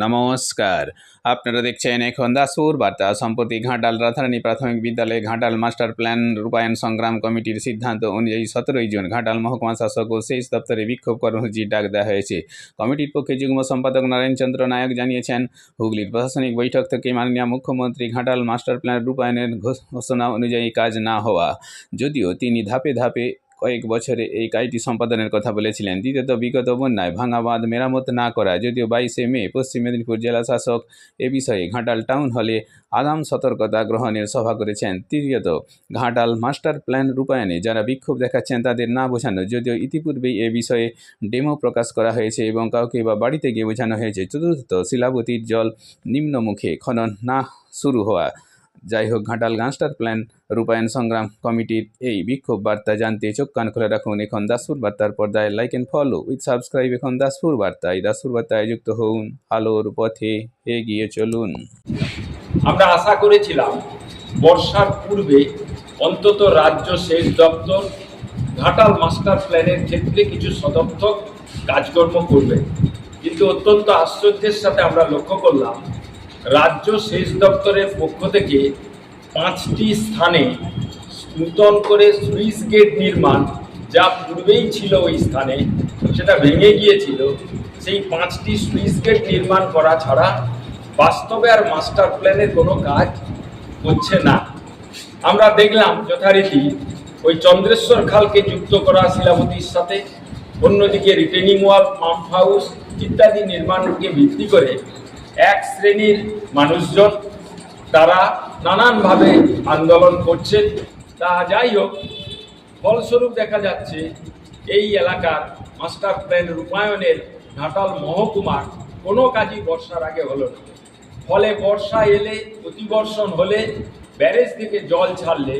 নমস্কার, আপনারা দেখছেন এখন দাসপুর বার্তা। সম্প্রতি ঘাটাল রাধারানী প্রাথমিক বিদ্যালয়ে ঘাটাল মাস্টার প্ল্যান রূপায়ণ সংগ্রাম কমিটির সিদ্ধান্ত অনুযায়ী 17 জুন ঘাটাল মহকুমা শাসক ও সেচ দপ্তরে বিক্ষোভ কর্মসূচির ডাক দেওয়া হয়েছে। কমিটির পক্ষে যুগ্ম সম্পাদক নারায়ণ চন্দ্র নায়ক জানিয়েছেন, হুগলির প্রশাসনিক বৈঠক থেকে মাননীয় মুখ্যমন্ত্রী ঘাটাল মাস্টার প্ল্যান রূপায়ণের ঘোষণা অনুযায়ী কাজ না হওয়া, যদিও তিনি ধাপে ধাপে কয়েক বছরে এই কাজটি সম্পাদনের কথা বলেছিলেন। দ্বিতীয়ত, বিগত বন্যায় ভাঙা বাঁধ মেরামত না করা, যদিও 22শে মে পশ্চিম মেদিনীপুর জেলা শাসক এ বিষয়ে ঘাটাল টাউন হলে আগাম সতর্কতা গ্রহণের সভা করেছেন। তৃতীয়ত, ঘাটাল মাস্টার প্ল্যান রূপায়ণে যারা বিক্ষোভ দেখাচ্ছেন তাদের না বোঝানো, যদিও ইতিপূর্বেই এ বিষয়ে ডেমো প্রকাশ করা হয়েছে এবং কাউকে বা বাড়িতে গিয়ে বোঝানো হয়েছে। চতুর্থত, শিলাবতীর জল নিম্নমুখে খনন না শুরু হওয়া। যাই হোক, ঘাটাল মাস্টার প্ল্যান রূপায়ণ সংগ্রাম কমিটির এই বিক্ষোভ বার্তা জানতে চোখ কান খুলে রাখুন এখন দাসপুর বার্তার পর্দায়। Like and follow with subscribe এখন দাসপুর বার্তায়। দাসপুর বার্তায় যুক্ত হন, আলোর পথে এগিয়ে চলুন। আমরা আশা করেছিলাম বর্ষার পূর্বে অন্তত রাজ্য সেচ দপ্তর ঘাটাল মাস্টার প্ল্যানের ক্ষেত্রে কিছু সদর্থক কাজকর্ম করবে, কিন্তু অত্যন্ত আশ্চর্যের সাথে আমরা লক্ষ্য করলাম রাজ্য সেচ দপ্তরের পক্ষ থেকে 5টি স্থানে নূতন করে সুইচ গেট নির্মাণ, যা পূর্বেই ছিল ওই স্থানে সেটা ভেঙে গিয়েছিল, সেই 5টি সুইচ গেট নির্মাণ করা ছাড়া বাস্তবে আর মাস্টার প্ল্যানের কোনো কাজ হচ্ছে না। আমরা দেখলাম যথারীতি ওই চন্দ্রেশ্বর খালকে যুক্ত করা শিলাবতীর সাথে, অন্যদিকে রিটেনিং ওয়াল, পাম্প হাউস ইত্যাদি নির্মাণকে ভিত্তি করে এক শ্রেণীর মানুষজন তারা নানানভাবে আন্দোলন করছেন। তা যাই হোক, ফলস্বরূপ দেখা যাচ্ছে এই এলাকার মাস্টার প্ল্যান রূপায়ণের ঘাটাল মহকুমার কোনো কাজই বর্ষার আগে হলো না। ফলে বর্ষা এলে, অতিবর্ষণ হলে, ব্যারেজ থেকে জল ছাড়লে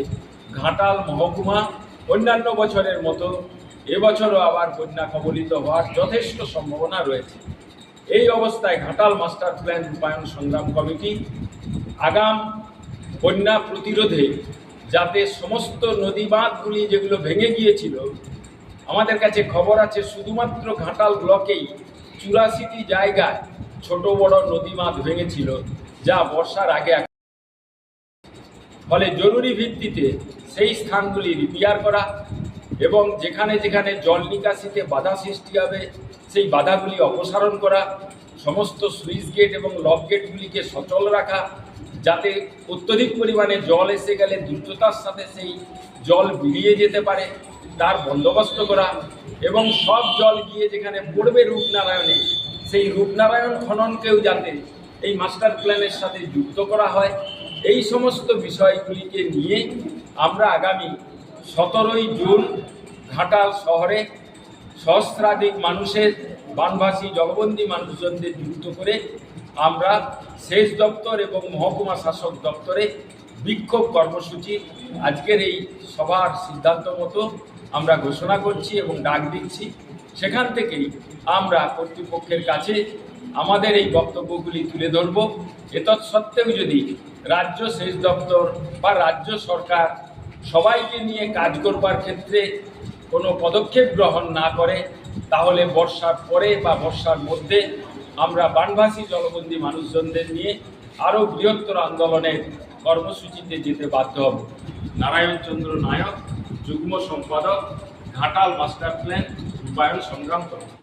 ঘাটাল মহকুমা অন্যান্য বছরের মতো এবছরও আবার বন্যা কবলিত হওয়ার যথেষ্ট সম্ভাবনা রয়েছে। এই অবস্থায় ঘাটাল মাস্টার প্ল্যান রূপায়ণ সংগ্রাম কমিটি আগাম বন্যা প্রতিরোধে যাতে সমস্ত নদী বাঁধগুলি যেগুলো ভেঙে গিয়েছিল, আমাদের কাছে খবর আছে শুধুমাত্র ঘাটাল ব্লকেই 84টি জায়গায় ছোট বড় নদী বাঁধ ভেঙেছিল, যা বর্ষার আগে। ফলে জরুরি ভিত্তিতে সেই স্থানগুলি রিপেয়ার করা এবং যেখানে যেখানে জল নিকাশিতে বাধা সৃষ্টি হবে সেই বাধাগুলি অপসারণ করা, সমস্ত সুইচ গেট এবং লক গেটগুলিকে সচল রাখা, যাতে অত্যধিক পরিমাণে জল এসে গেলে দ্রুততার সাথে সেই জল বেরিয়ে যেতে পারে তার বন্দোবস্ত করা, এবং সব জল গিয়ে যেখানে পড়বে রূপনারায়ণে, সেই রূপনারায়ণ খননকেও যাতে এই মাস্টার প্ল্যানের সাথে যুক্ত করা হয়। এই সমস্ত বিষয়গুলিকে নিয়ে আমরা আগামী 17 জুন ঘাটাল শহরে সহস্রাধিক মানুষের, বানভাসী জলবন্দী মানুষজনদের যুক্ত করে আমরা সেচ দপ্তর এবং মহকুমা শাসক দপ্তরে বিক্ষোভ কর্মসূচি আজকের এই সভার সিদ্ধান্ত মতো আমরা ঘোষণা করছি এবং ডাক দিচ্ছি। সেখান থেকেই আমরা কর্তৃপক্ষের কাছে আমাদের এই বক্তব্যগুলি তুলে ধরব। এতৎসত্ত্বেও যদি রাজ্য সেচ দপ্তর বা রাজ্য সরকার সবাইকে নিয়ে কাজ করবার ক্ষেত্রে কোনো পদক্ষেপ গ্রহণ না করে, তাহলে বর্ষার পরে বা বর্ষার মধ্যে আমরা বানভাসী জলবন্দী মানুষজনদের নিয়ে আরও বৃহত্তর আন্দোলনের কর্মসূচিতে যেতে বাধ্য হব। নারায়ণ চন্দ্র নায়ক, যুগ্ম সম্পাদক, ঘাটাল মাস্টার প্ল্যান রূপায়ণ সংগ্রাম কমিটি।